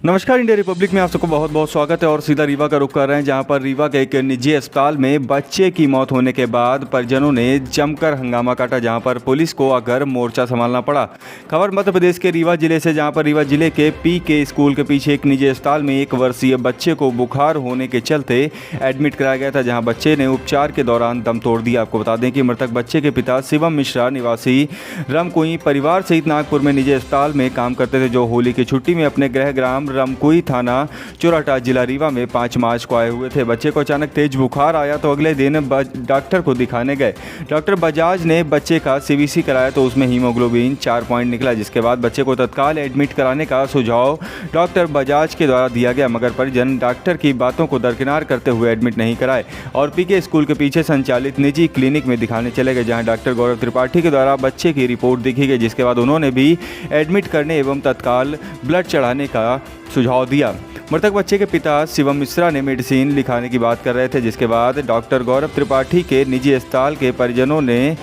नमस्कार, India Republic में आप सबको बहुत बहुत स्वागत है और सीधा रीवा का रुख कर रहे हैं, जहां पर रीवा के एक निजी अस्पताल में बच्चे की मौत होने के बाद परिजनों ने जमकर हंगामा काटा, जहां पर पुलिस को अगर मोर्चा संभालना पड़ा। खबर मध्य प्रदेश के रीवा जिले से, जहां पर रीवा जिले के पीके स्कूल के पीछे एक निजी अस्पताल में 1 वर्षीय बच्चे को बुखार होने के चलते एडमिट कराया गया था, जहाँ बच्चे ने उपचार के दौरान दम तोड़ दिया। आपको बता दें कि मृतक बच्चे के पिता शिवम मिश्रा निवासी रमकुई परिवार सहित नागपुर में निजी अस्पताल में काम करते थे, जो होली की छुट्टी में अपने गृह ग्राम रमकुई थाना चोराटा जिला रीवा में 5 मार्च को आए हुए थे। बच्चे को अचानक तेज बुखार आया तो अगले दिन डॉक्टर को दिखाने गए। डॉक्टर बजाज ने बच्चे का सीवीसी कराया तो उसमें हीमोग्लोबिन 4 पॉइंट निकला, जिसके बाद बच्चे को तत्काल एडमिट कराने का सुझाव डॉक्टर बजाज के द्वारा दिया गया, मगर परिजन डॉक्टर की बातों को दरकिनार करते हुए एडमिट नहीं कराए और पीके स्कूल के पीछे संचालित निजी क्लिनिक में दिखाने चले गए, जहां डॉक्टर गौरव त्रिपाठी के द्वारा बच्चे की रिपोर्ट देखी गई, जिसके बाद उन्होंने भी एडमिट करने एवं तत्काल ब्लड चढ़ाने का सुझाव दिया। मृतक बच्चे के पिता शिवम मिश्रा ने मेडिसिन लिखाने की बात कर रहे थे, जिसके बाद डॉक्टर गौरव त्रिपाठी के निजी अस्पताल के परिजनों ने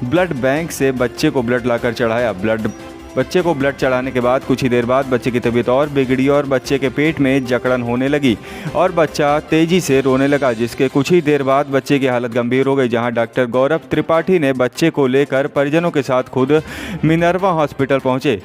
ब्लड बैंक से बच्चे को ब्लड लाकर चढ़ाया। बच्चे को ब्लड चढ़ाने के बाद कुछ ही देर बाद बच्चे की तबीयत और बिगड़ी और बच्चे के पेट में जकड़न होने लगी और बच्चा तेजी से रोने लगा, जिसके कुछ ही देर बाद बच्चे की हालत गंभीर हो गई, जहां डॉक्टर गौरव त्रिपाठी ने बच्चे को लेकर परिजनों के साथ खुद मिनर्वा हॉस्पिटल पहुंचे,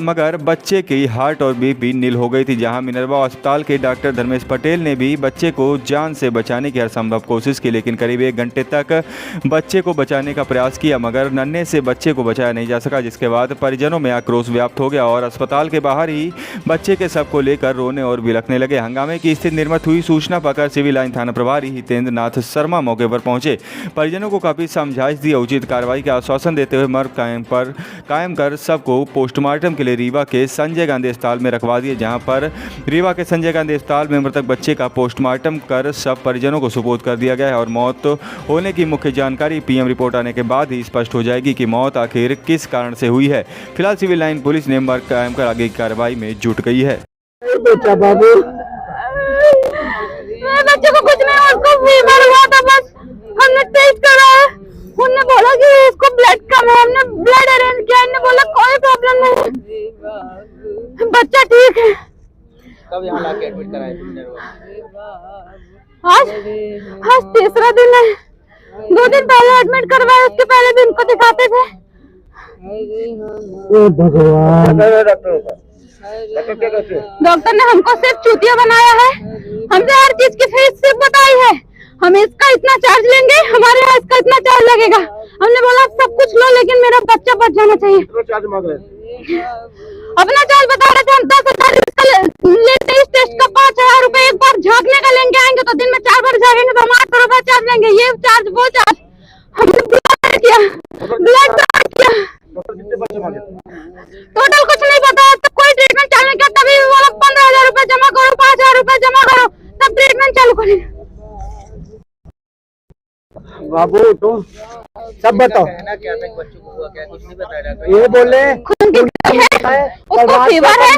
मगर बच्चे की हार्ट और बीपी नील हो गई थी, जहां मिनर्वा अस्पताल के डॉक्टर धर्मेश पटेल ने भी बच्चे को जान से बचाने की हर संभव कोशिश की, लेकिन करीब 1 घंटे तक बच्चे को बचाने का प्रयास किया, मगर नन्हे से बच्चे को बचाया नहीं जा सका, जिसके बाद परिजनों में आक्रोश व्याप्त हो गया और अस्पताल के बाहर ही बच्चे के शव को लेकर रोने और बिलखने लगे। हंगामे की स्थिति निर्मित हुई सूचना पाकर सिविल लाइन थाना प्रभारी हितेंद्र नाथ शर्मा मौके पर पहुंचे, परिजनों को काफी समझाइश दी, उचित कार्रवाई का आश्वासन देते हुए मर्ग कायम कर सबको पोस्टमार्टम के लिए रीवा के संजय गांधी अस्पताल में रखवा दिए, जहां पर रीवा के संजय गांधी अस्पताल में मृतक बच्चे का पोस्टमार्टम कर सब परिजनों को सुपुर्द कर दिया गया है और मौत होने की मुख्य जानकारी पीएम रिपोर्ट आने के बाद ही स्पष्ट हो जाएगी कि मौत आखिर किस कारण से हुई है। फिलहाल सिविल लाइन पुलिस ने मर्ग कायम कर आगे की कार्रवाई में जुट गई है। बाबू बच्चे को कुछ नहीं, उसको फीवर हुआ था, बस हमने टेस्ट कराया, उन्होंने बोला कि इसको ब्लड कम है, हमने ब्लड अरेंज किया, इन्होंने बोला कोई प्रॉब्लम नहीं, बच्चा ठीक है। कब यहाँ लाके एडमिट कराया? आज तीसरा दिन है, 2 दिन पहले एडमिट करवाया, उसके पहले दिन को दिखाते थे। भगवान, डॉक्टर ने हमको सिर्फ चूतिया बनाया है, हमसे हर चीज की फीस सिर्फ बताई है, हम इसका इतना चार्ज लेंगे, हमारे यहाँ इसका इतना चार्ज लगेगा। हमने बोला सब कुछ लो, लेकिन मेरा बच्चा बच जाना चाहिए। अपना चार्ज बता रहे थे हम, 10,000 लेटेस्ट टेस्ट का 5,000 रुपए एक बार झाँकने का लेंगे आएंगे, तो दिन में 4 बार झाँकेंगे तो हम 800 रुपए चार्ज लेंगे। ये चार्ज वो चार्ज, हमने ब्लड किया, टोटल कुछ नहीं पता, तब कोई ट्रीटमेंट चालू किया, तभी बोला 15,000 रुपए जमा करो, 5,000 रुपए जमा करो, तब ट्रीटमेंट चालू करेंगे। बाबू तो सब बताओ, क्या था बच्चों को हुआ क्या, कुछ नहीं बताया? ये बोले उसको फीवर है,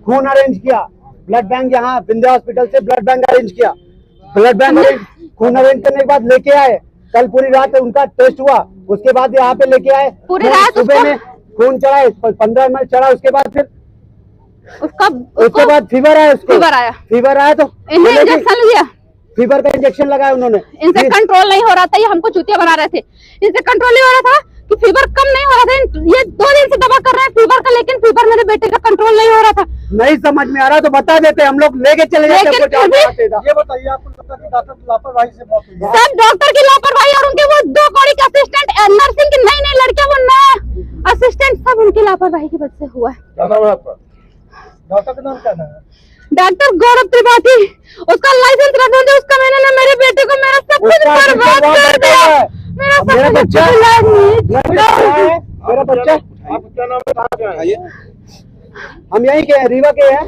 खून अरेंज किया, ब्लड बैंक यहाँ विंध्या हॉस्पिटल से ब्लड बैंक अरेंज किया, खून अरेंज करने के बाद लेके आए, कल पूरी रात उनका टेस्ट हुआ, उसके बाद यहाँ पे लेके आए, पूरी रात सुबह में खून चढ़ाए, 15 ml चढ़ा, उसके बाद फिर उसके बाद फीवर आया, फीवर आया तो इंजेक्शन लिया, फीवर का इंजेक्शन लगाया उन्होंने, इनसे कंट्रोल नहीं हो रहा था, ये हमको चूतिया बना रहे थे, इनसे कंट्रोल नहीं हो रहा था कि फीवर कम नहीं हो रहा था, ये 2 दिन से दवा कर रहे हैं फीवर का, लेकिन फीवर मेरे बेटे का कंट्रोल नहीं हो रहा था। नहीं समझ में आ रहा तो बता देते, हम लोग लेके चले जाते। ये बताइए आपको डॉक्टर की लापरवाही से मौत हुई? सब डॉक्टर की लापरवाही और उनके वो 2 कौड़ी के असिस्टेंट, नर्सिंग की नई लड़कियां, वो नया असिस्टेंट, सब उनकी लापरवाही की वजह से हुआ है। क्या नाम है आपका? डॉक्टर का नाम क्या है? डॉक्टर गौरव त्रिपाठी, उसका लाइसेंस रख दो, उसका मैंने मेरे बेटे को मेरा सब कुछ बर्बाद कर दिया, मेरा बच्चा, मेरा बच्चा, आप क्या नाम है, कहाँ से आए? हम यहीं के हैं, रीवा के हैं।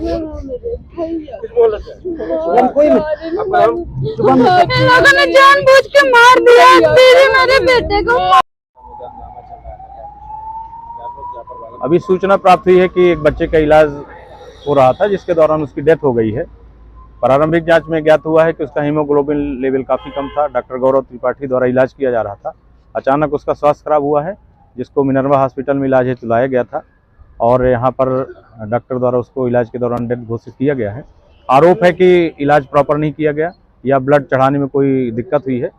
लोगों ने जानबूझ के मार दिया मेरे बेटे को। अभी सूचना प्राप्त हुई है कि एक बच्चे का इलाज हो रहा था, जिसके दौरान उसकी डेथ हो गई है। प्रारंभिक जांच में ज्ञात हुआ है कि उसका हीमोग्लोबिन लेवल काफ़ी कम था। डॉक्टर गौरव त्रिपाठी द्वारा इलाज किया जा रहा था, अचानक उसका स्वास्थ्य खराब हुआ है, जिसको मिनर्वा हॉस्पिटल में इलाज हेतु लाया गया था और यहाँ पर डॉक्टर द्वारा उसको इलाज के दौरान डेथ घोषित किया गया है। आरोप है कि इलाज प्रॉपर नहीं किया गया या ब्लड चढ़ाने में कोई दिक्कत हुई है।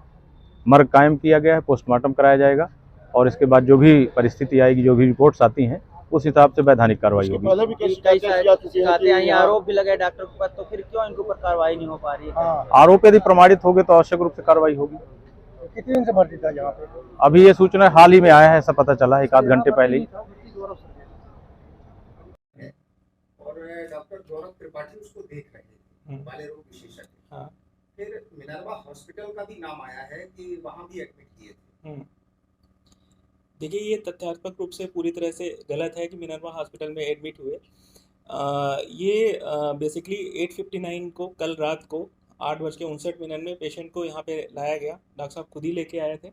मर्ग कायम किया गया है, पोस्टमार्टम कराया जाएगा और इसके बाद जो भी परिस्थिति आएगी, जो भी रिपोर्ट्स आती हैं, उस हिसाब से वैधानिक कार्रवाई होगी। कई शिकायतें आई, आरोप भी लगे डॉक्टर के ऊपर, तो फिर क्यों इनके ऊपर कार्रवाई नहीं हो पा रही है? आरोप यदि प्रमाणित होंगे तो आवश्यक रूप से कार्रवाई होगी। कितने दिन से भर्ती था यहाँ पे? अभी ये सूचना हाल ही में आया है, ऐसा पता चला एक आध घंटे पहले ही। और डॉक्टर गौरव त्रिपाठी उसको देख रहे हैं, बाल रोग विशेषज्ञ। हाँ। फिर मिनर्वा हॉस्पिटल का भी नाम आया है कि वहाँ भी एडमिट किए थे। देखिए, ये तथ्यात्मक रूप से पूरी तरह से गलत है कि मिनर्वा हॉस्पिटल में एडमिट हुए। ये बेसिकली 8:59 को, कल रात को 8:59 में पेशेंट को यहाँ पे लाया गया। डॉक्टर साहब खुद ही लेके आए थे।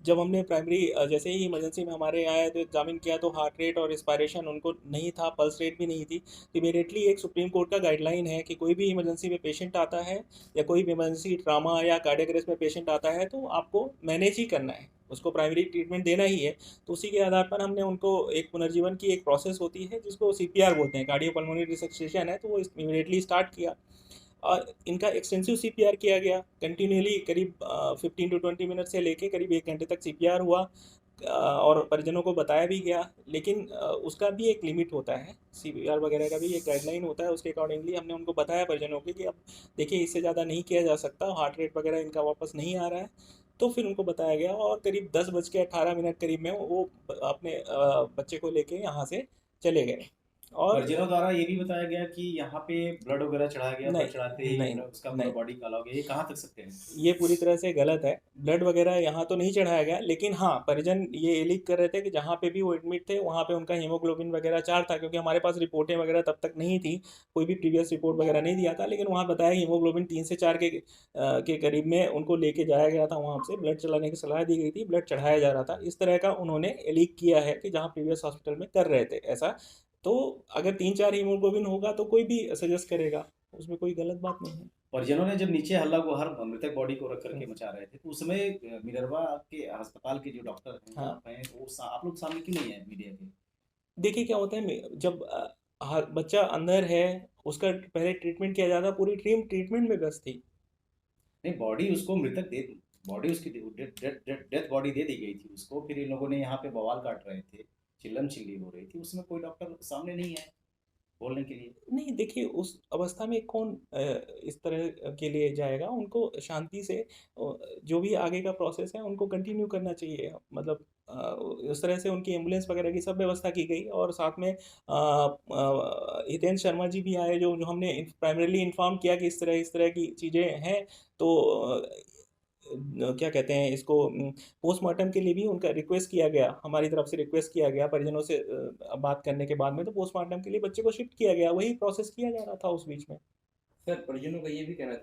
जब हमने प्राइमरी जैसे ही इमरजेंसी में हमारे यहाँ आए तो एग्जामिन किया तो हार्ट रेट और रिस्पायरेशन उनको नहीं था, पल्स रेट भी नहीं थी। तो इमीडिएटली एक सुप्रीम कोर्ट का गाइडलाइन है कि कोई भी इमरजेंसी में पेशेंट आता है या कोई भी इमरजेंसी ट्रामा या कार्डियक अरेस्ट में पेशेंट आता है तो आपको मैनेज ही करना है, उसको प्राइमरी ट्रीटमेंट देना ही है। तो उसी के आधार पर हमने उनको एक पुनर्जीवन की एक प्रोसेस होती है जिसको CPR बोलते हैं, कार्डियोपल्मोनरी रिसक्सिएशन है, तो वो इमीडिएटली स्टार्ट किया और इनका एक्सटेंसिव CPR किया गया। कंटिन्यूली करीब 15 to 20 मिनट से लेके करीब 1 घंटे तक CPR हुआ और परिजनों को बताया भी गया। लेकिन उसका भी एक लिमिट होता है, CPR वगैरह का भी एक गाइडलाइन होता है, उसके अकॉर्डिंगली हमने उनको बताया परिजनों को कि अब देखिए इससे ज़्यादा नहीं किया जा सकता, हार्ट रेट वगैरह इनका वापस नहीं आ रहा है। तो फिर उनको बताया गया और करीब 10:18 करीब में वो अपने बच्चे को लेके यहाँ से चले गए। और परिजनों द्वारा ये भी बताया गया कि यहाँ पे ब्लड वगैरह चढ़ाया गया, नहीं, ब्लड चढ़ाते ही नहीं, उसका नहीं। बॉडी काला हो गया, ये कहाँ तक सत्य है? ये पूरी तरह से गलत है। ब्लड वगैरह यहाँ तो नहीं चढ़ाया गया, लेकिन हाँ, परिजन ये एलिक कर रहे थे कि जहाँ पे भी वो एडमिट थे वहाँ पे उनका हीमोग्लोबिन वगैरह 4 था, क्योंकि हमारे पास रिपोर्टें वगैरह तब तक नहीं थी, कोई भी प्रीवियस रिपोर्ट वगैरह नहीं दिया था। लेकिन वहाँ बताया हीमोग्लोबिन 3 से 4 के करीब में उनको लेके जाया गया था, वहाँ से ब्लड चलाने की सलाह दी गई थी, ब्लड चढ़ाया जा रहा था। इस तरह का उन्होंने एलिक किया है कि जहाँ प्रीवियस हॉस्पिटल में कर रहे थे ऐसा। तो अगर 3-4 हीमोग्लोबिन होगा तो कोई भी सजेस्ट करेगा, उसमें कोई गलत बात नहीं है। परिजनों ने जब नीचे हल्ला गुहार मृतक बॉडी को रख करके मचा रहे थे, तो उसमें मिनर्वा के अस्पताल के जो डॉक्टर हैं, हाँ। आप हैं, वो आप लोग सामने क्यों नहीं है मीडिया के? देखिए क्या होता है, जब बच्चा अंदर है उसका पहले ट्रीटमेंट किया जाता, पूरी टीम ट्रीटमेंट में व्यस्त थी। नहीं, बॉडी उसको मृतक दे, बॉडी उसकी डेथ बॉडी दे दी गई थी उसको, फिर इन लोगों ने यहाँ पे बवाल काट रहे थे, चिल्लम चिल्ली हो रही थी, उसमें कोई डॉक्टर सामने नहीं है बोलने के लिए। नहीं, देखिए उस अवस्था में कौन इस तरह के लिए जाएगा। उनको शांति से जो भी आगे का प्रोसेस है उनको कंटिन्यू करना चाहिए। मतलब उस तरह से उनकी एम्बुलेंस वगैरह की सब व्यवस्था की गई और साथ में हितेंद्र शर्मा जी भी आए, जो हमने प्राइमरीली इन्फॉर्म किया कि इस तरह की चीज़ें हैं। तो क्या कहते हैं इसको, पोस्टमार्टम के लिए भी उनका रिक्वेस्ट किया गया, हमारी तरफ से रिक्वेस्ट किया गया परिजनों से बात करने के बाद में, तो पोस्टमार्टम के लिए बच्चे को शिफ्ट किया गया, वही प्रोसेस किया जा रहा था उस बीच में। सर, परिजनों का ये भी कहना था